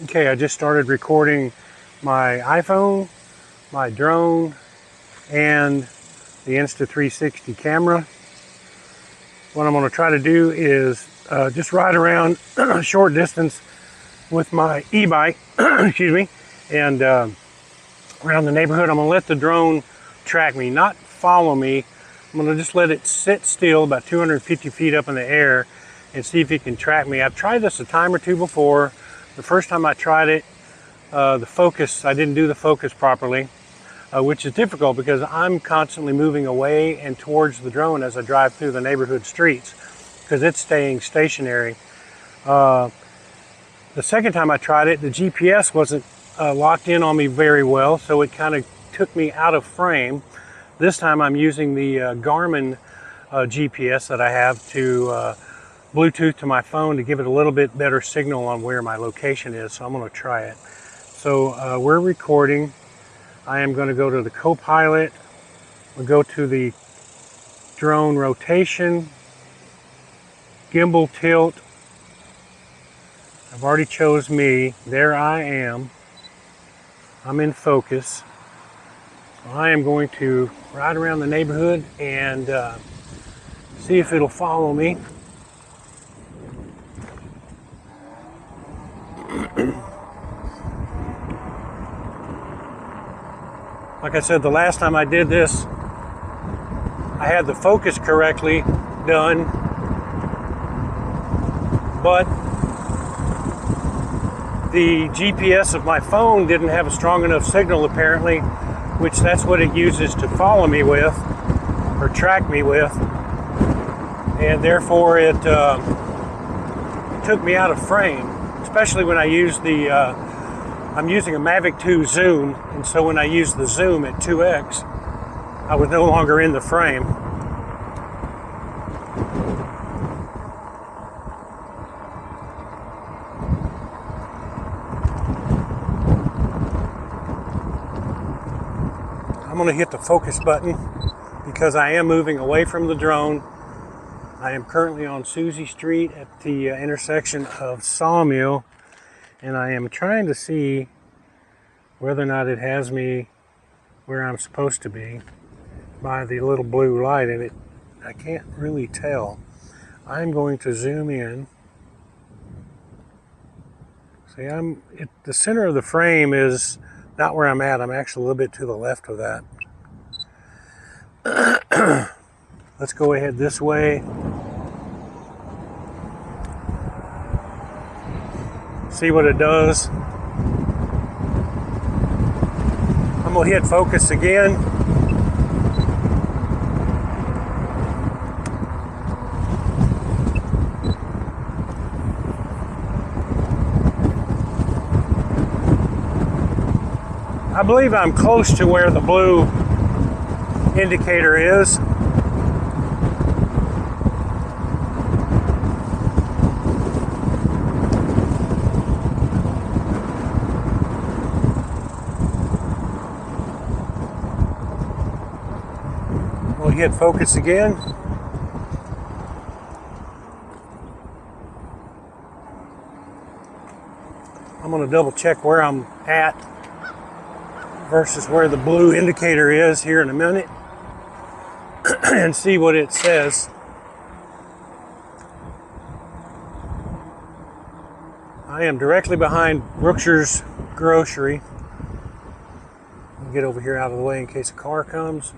Okay, I just started recording my iPhone, my drone, and the Insta360 camera. What I'm going to try to do is just ride around a short distance with my e-bike, excuse me, and around the neighborhood. I'm going to let the drone track me, not follow me. I'm going to just let it sit still about 250 feet up in the air and see if it can track me. I've tried this a time or two before. The first time I tried it, I didn't do the focus properly, which is difficult because I'm constantly moving away and towards the drone as I drive through the neighborhood streets because it's staying stationary. The second time I tried it, the GPS wasn't locked in on me very well, so it kind of took me out of frame. This time I'm using the Garmin GPS that I have to Bluetooth to my phone to give it a little bit better signal on where my location is, so I'm going to try it. So we're recording. I am going to go to the co-pilot. We'll go to the drone rotation, gimbal tilt. I've already chose me. There I am. I'm in focus. So I am going to ride around the neighborhood and see if it'll follow me. Like I said, the last time I did this, I had the focus correctly done, but the GPS of my phone didn't have a strong enough signal apparently, which that's what it uses to follow me with, or track me with, and therefore it took me out of frame, especially when I use the, I'm using a Mavic 2 zoom, and so when I use the zoom at 2x, I was no longer in the frame. I'm going to hit the focus button because I am moving away from the drone. I am currently on Susie Street at the intersection of Sawmill, and I am trying to see whether or not it has me where I'm supposed to be by the little blue light, and I can't really tell. I'm going to zoom in. See, the center of the frame is not where I'm at. I'm actually a little bit to the left of that. Let's go ahead this way. See what it does. I'm going to hit focus again. I believe I'm close to where the blue indicator is. We'll hit focus again. I'm going to double check where I'm at versus where the blue indicator is here in a minute and see what it says. I am directly behind Brookshire's Grocery. I'll get over here out of the way in case a car comes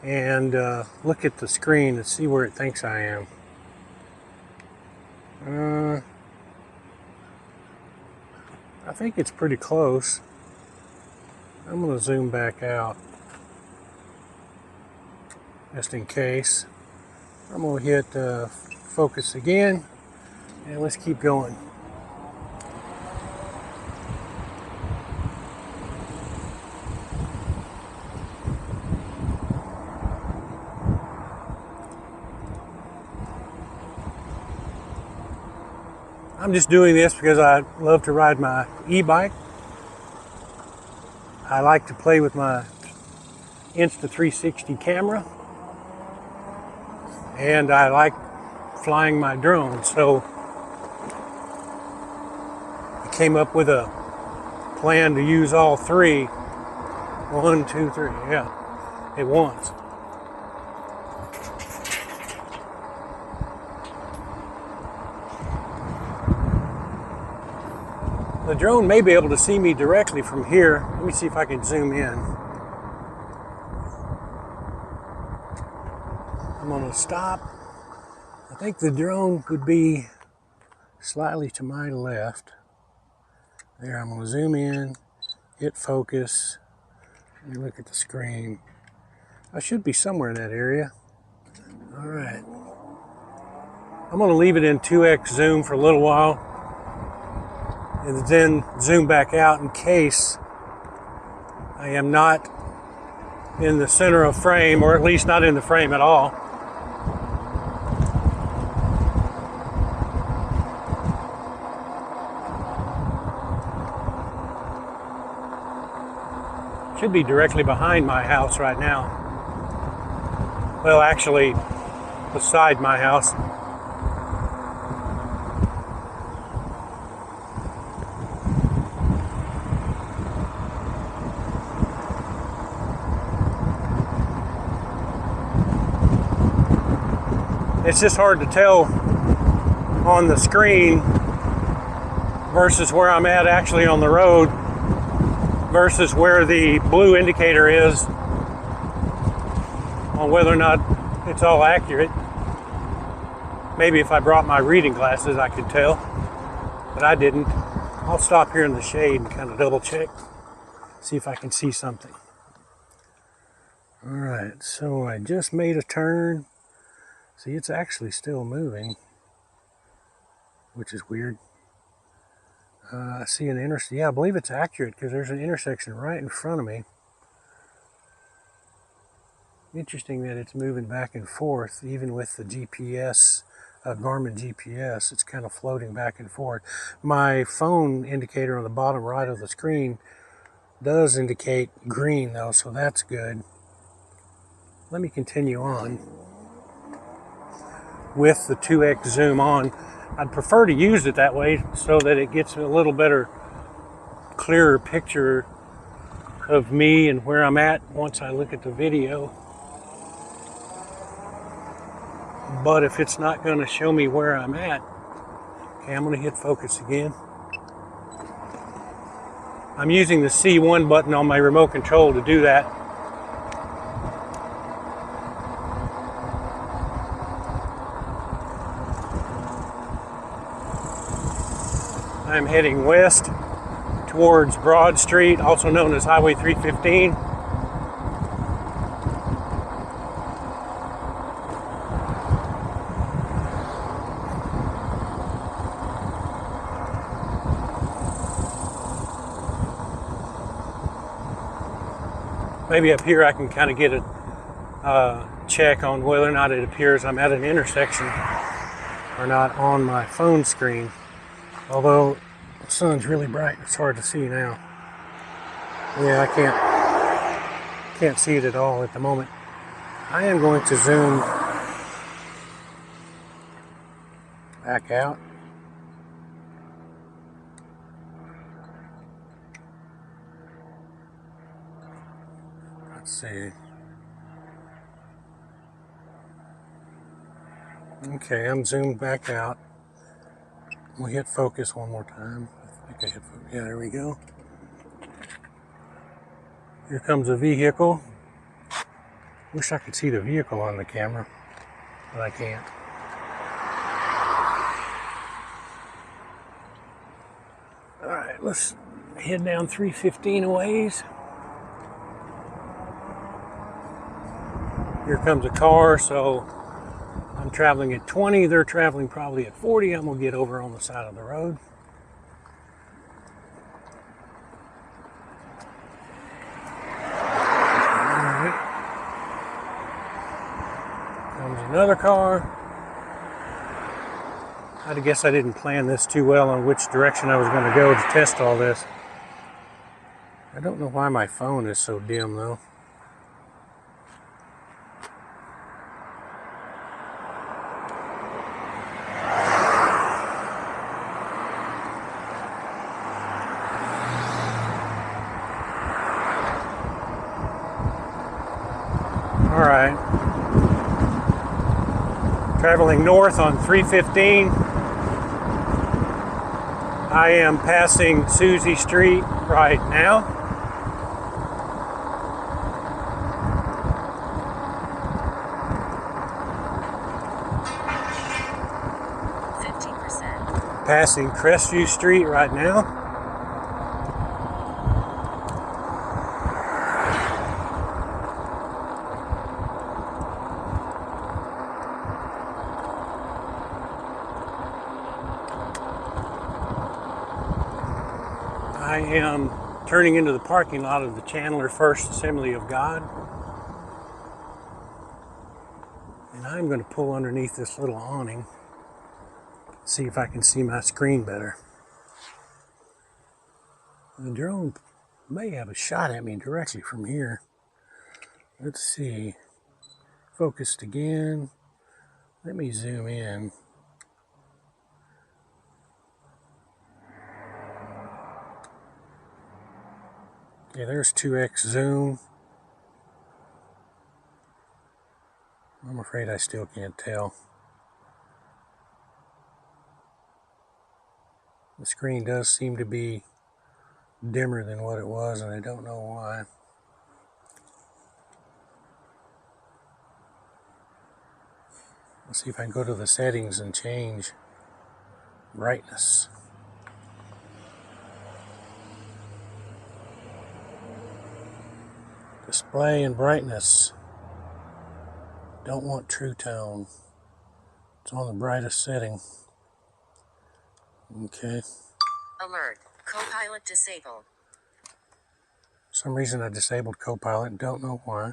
and look at the screen and see where it thinks I am. I think it's pretty close. I'm going to zoom back out just in case. I'm going to hit focus again, and let's keep going. I'm just doing this because I love to ride my e-bike. I like to play with my Insta360 camera, and I like flying my drone, so came up with a plan to use all three. 1, 2, 3, yeah, at once. The drone may be able to see me directly from here. Let me see if I can zoom in. I'm going to stop. I think the drone could be slightly to my left. There, I'm going to zoom in, hit focus. Let me look at the screen. I should be somewhere in that area. All right. I'm going to leave it in 2x zoom for a little while and then zoom back out in case I am not in the center of frame, or at least not in the frame at all. Should be directly behind my house right now. Well, actually, beside my house. It's just hard to tell on the screen versus where I'm at actually on the road versus where the blue indicator is on whether or not it's all accurate. Maybe if I brought my reading glasses I could tell, but I didn't. I'll stop here in the shade and kind of double check, see if I can see something. All right, so I just made a turn. See, it's actually still moving, which is weird. I see an intersection. Yeah, I believe it's accurate because there's an intersection right in front of me. Interesting that it's moving back and forth, even with the GPS, Garmin GPS. It's kind of floating back and forth. My phone indicator on the bottom right of the screen does indicate green, though, so that's good. Let me continue on with the 2x zoom on. I'd prefer to use it that way so that it gets a little better, clearer picture of me and where I'm at once I look at the video. But if it's not going to show me where I'm at, okay, I'm going to hit focus again. I'm using the C1 button on my remote control to do that. I'm heading west towards Broad Street, also known as Highway 315. Maybe up here I can kind of get a check on whether or not it appears I'm at an intersection or not on my phone screen. Although the sun's really bright, it's hard to see now. Yeah, I can't see it at all at the moment. I am going to zoom back out. Let's see. Okay, I'm zoomed back out. We'll hit focus one more time. I think I hit focus. Yeah, there we go. Here comes a vehicle. Wish I could see the vehicle on the camera, but I can't. All right, let's head down 315 a ways. Here comes a car, so I'm traveling at 20, they're traveling probably at 40. I'm gonna get over on the side of the road. All right. Comes another car. I guess I didn't plan this too well on which direction I was gonna go to test all this. I don't know why my phone is so dim though. All right. Traveling north on 315. I am passing Susie Street right now. Passing Crestview Street right now. I am turning into the parking lot of the Chandler First Assembly of God. And I'm going to pull underneath this little awning, see if I can see my screen better. The drone may have a shot at me directly from here. Let's see. Focused again. Let me zoom in. Okay, there's 2x zoom. I'm afraid I still can't tell. The screen does seem to be dimmer than what it was, and I don't know why. Let's see if I can go to the settings and change brightness. Display and brightness. Don't want true tone. It's on the brightest setting. Okay. Alert. Copilot disabled. For some reason I disabled Copilot. Don't know why.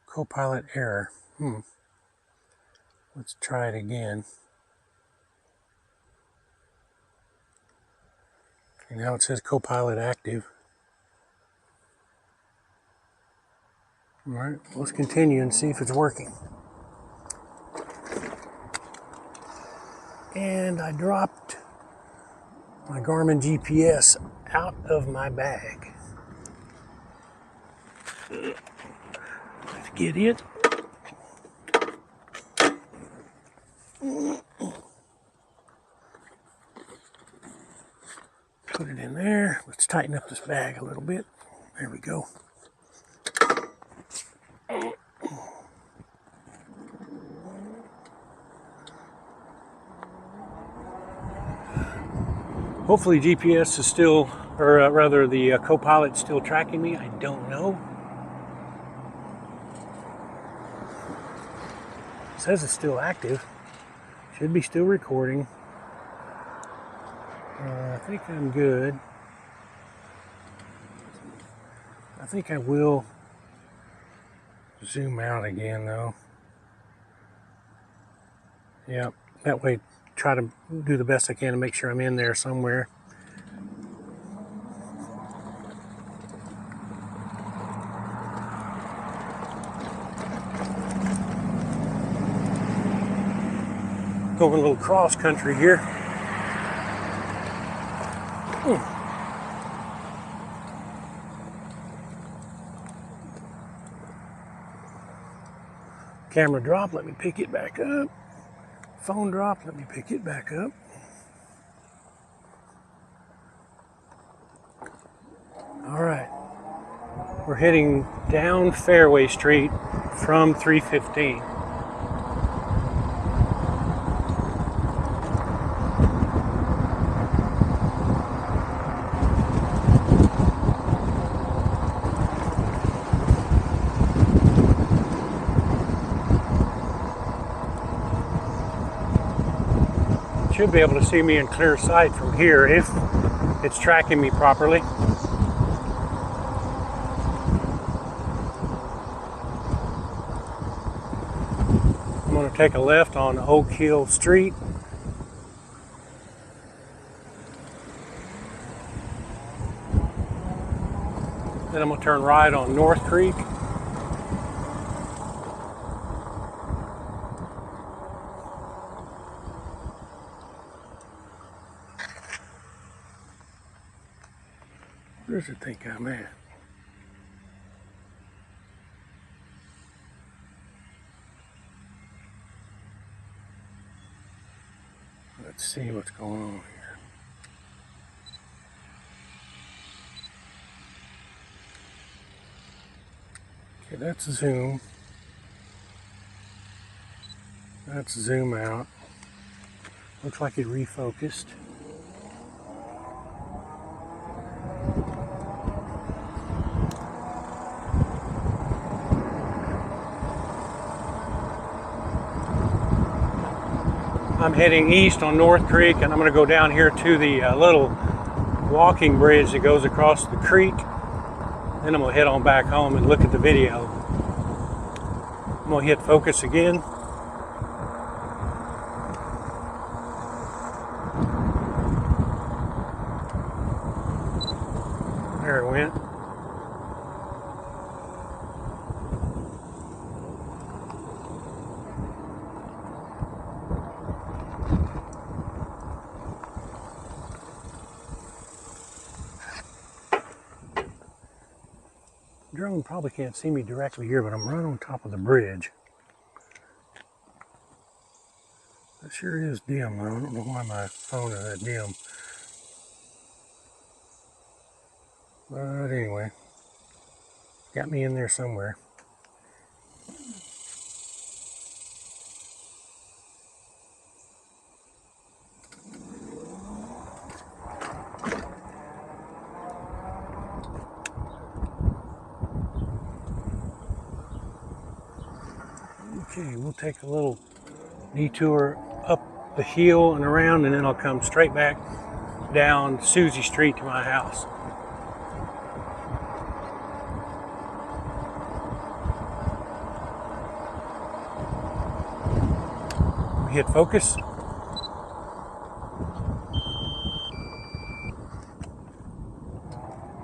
Copilot error. Let's try it again. Okay, now it says Copilot active. Alright, let's continue and see if it's working. And I dropped my Garmin GPS out of my bag. Let's get it. Put it in there. Let's tighten up this bag a little bit. There we go. Hopefully GPS is still, or rather the Copilot's still tracking me. I don't know. It says it's still active. Should be still recording. I think I'm good. I think I will zoom out again though. Yep, that way try to do the best I can to make sure I'm in there somewhere. Going a little cross country here. Camera drop, let me pick it back up. Phone drop, let me pick it back up. All right, we're heading down Fairway Street from 315. Should be able to see me in clear sight from here if it's tracking me properly. I'm going to take a left on Oak Hill Street. Then I'm going to turn right on North Creek. Where does it think I'm at? Let's see what's going on here. Okay, that's zoom. That's zoom out. Looks like it refocused. I'm heading east on North Creek, and I'm going to go down here to the little walking bridge that goes across the creek. Then I'm going to head on back home and look at the video. I'm going to hit focus again. There it went. Drone probably can't see me directly here, but I'm right on top of the bridge. It sure is dim though. I don't know why my phone is that dim. But anyway, got me in there somewhere. Okay, we'll take a little detour up the hill and around, and then I'll come straight back down Susie Street to my house. Hit focus.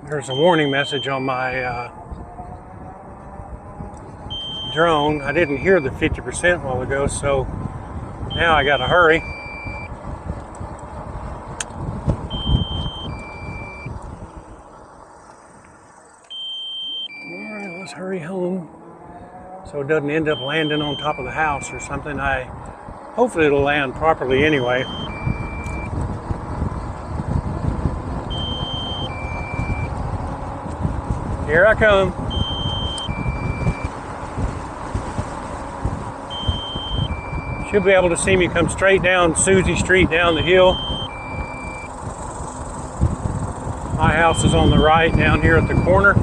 There's a warning message on my drone. I didn't hear the 50% a while ago, so now I gotta hurry. All right, let's hurry home so it doesn't end up landing on top of the house or something. Hopefully it'll land properly anyway. Here I come. Should be able to see me come straight down Susie Street down the hill. My house is on the right down here at the corner.